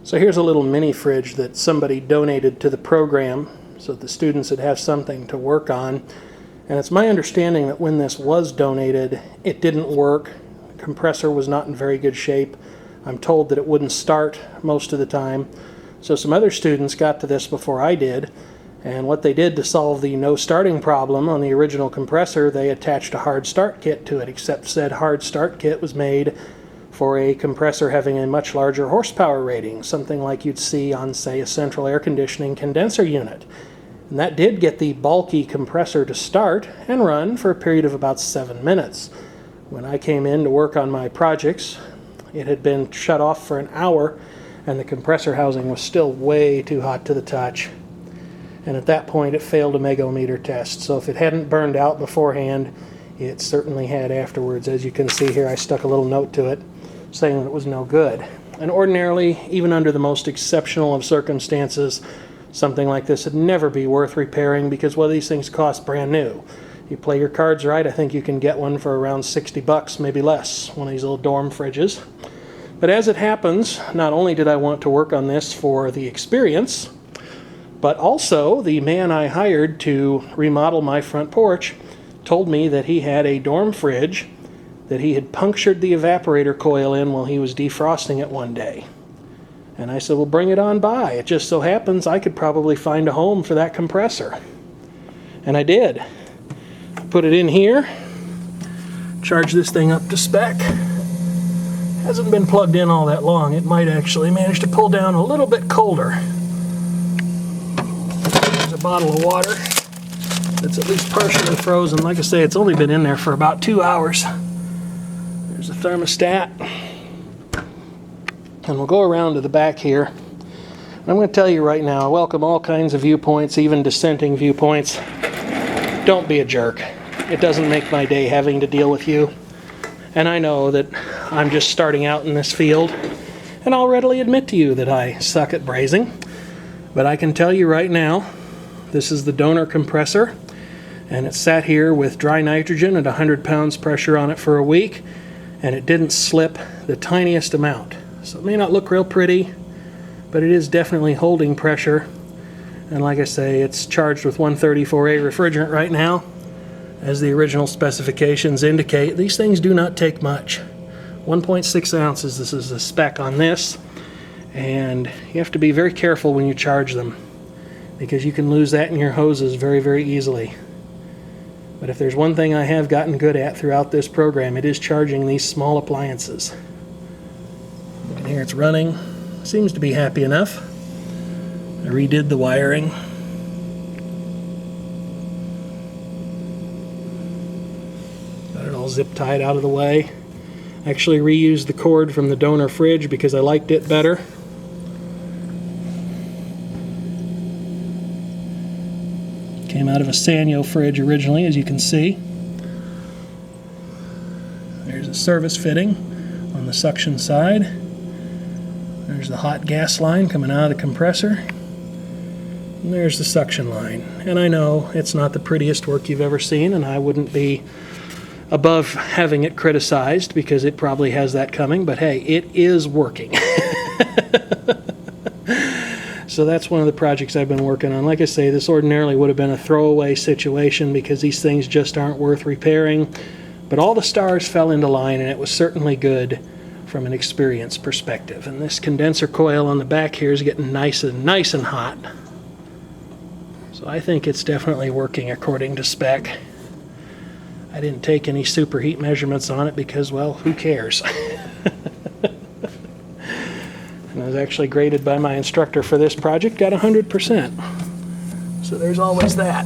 So here's a little mini fridge that somebody donated to the program so that the students would have something to work on. And it's my understanding that when this was donated, it didn't work. The compressor was not in very good shape. I'm told that it wouldn't start most of the time. So some other students got to this before I did, and what they did to solve the no starting problem on the original compressor, they attached a hard start kit to it, except said hard start kit was made for a compressor having a much larger horsepower rating, something like you'd see on, say, a central air conditioning condenser unit. And that did get the bulky compressor to start and run for a period of about 7 minutes. When I came in to work on my projects, it had been shut off for an hour, and the compressor housing was still way too hot to the touch. And at that point, it failed a megometer test. So if it hadn't burned out beforehand, it certainly had afterwards. As you can see here, I stuck a little note to it saying that it was no good. And ordinarily, even under the most exceptional of circumstances, something like this would never be worth repairing because, well, these things cost brand new. You play your cards right, I think you can get one for around $60, maybe less, one of these little dorm fridges. But as it happens, not only did I want to work on this for the experience, but also the man I hired to remodel my front porch told me that he had a dorm fridge that he had punctured the evaporator coil in while he was defrosting it one day. And I said, well, bring it on by. It just so happens I could probably find a home for that compressor. And I did. Put it in here, charge this thing up to spec. Hasn't been plugged in all that long. It might actually manage to pull down a little bit colder. There's a bottle of water that's at least partially frozen. Like I say, it's only been in there for about 2 hours. There's a thermostat. And we'll go around to the back here. And I'm going to tell you right now, I welcome all kinds of viewpoints, even dissenting viewpoints. Don't be a jerk. It doesn't make my day having to deal with you. And I know that I'm just starting out in this field, and I'll readily admit to you that I suck at brazing. But I can tell you right now, this is the donor compressor, and it sat here with dry nitrogen at 100 pounds pressure on it for a week, and it didn't slip the tiniest amount. So it may not look real pretty, but it is definitely holding pressure. And like I say, it's charged with 134A refrigerant right now. As the original specifications indicate, these things do not take much. 1.6 ounces, this is the spec on this. And you have to be very careful when you charge them, because you can lose that in your hoses very, very easily. But if there's one thing I have gotten good at throughout this program, it is charging these small appliances. You can hear it's running. Seems to be happy enough. I redid the wiring. Got it all zip tied out of the way. Actually reused the cord from the donor fridge because I liked it better. Came out of a Sanyo fridge originally, as you can see. There's a service fitting on the suction side. There's the hot gas line coming out of the compressor. And there's the suction line. And I know it's not the prettiest work you've ever seen, and I wouldn't be above having it criticized because it probably has that coming, but hey, it is working. So that's one of the projects I've been working on. Like I say, this ordinarily would have been a throwaway situation because these things just aren't worth repairing. But all the stars fell into line, and it was certainly good from an experience perspective. And this condenser coil on the back here is getting nice and hot. So I think it's definitely working according to spec. I didn't take any superheat measurements on it because, well, who cares? And I was actually graded by my instructor for this project, got 100%. So there's always that.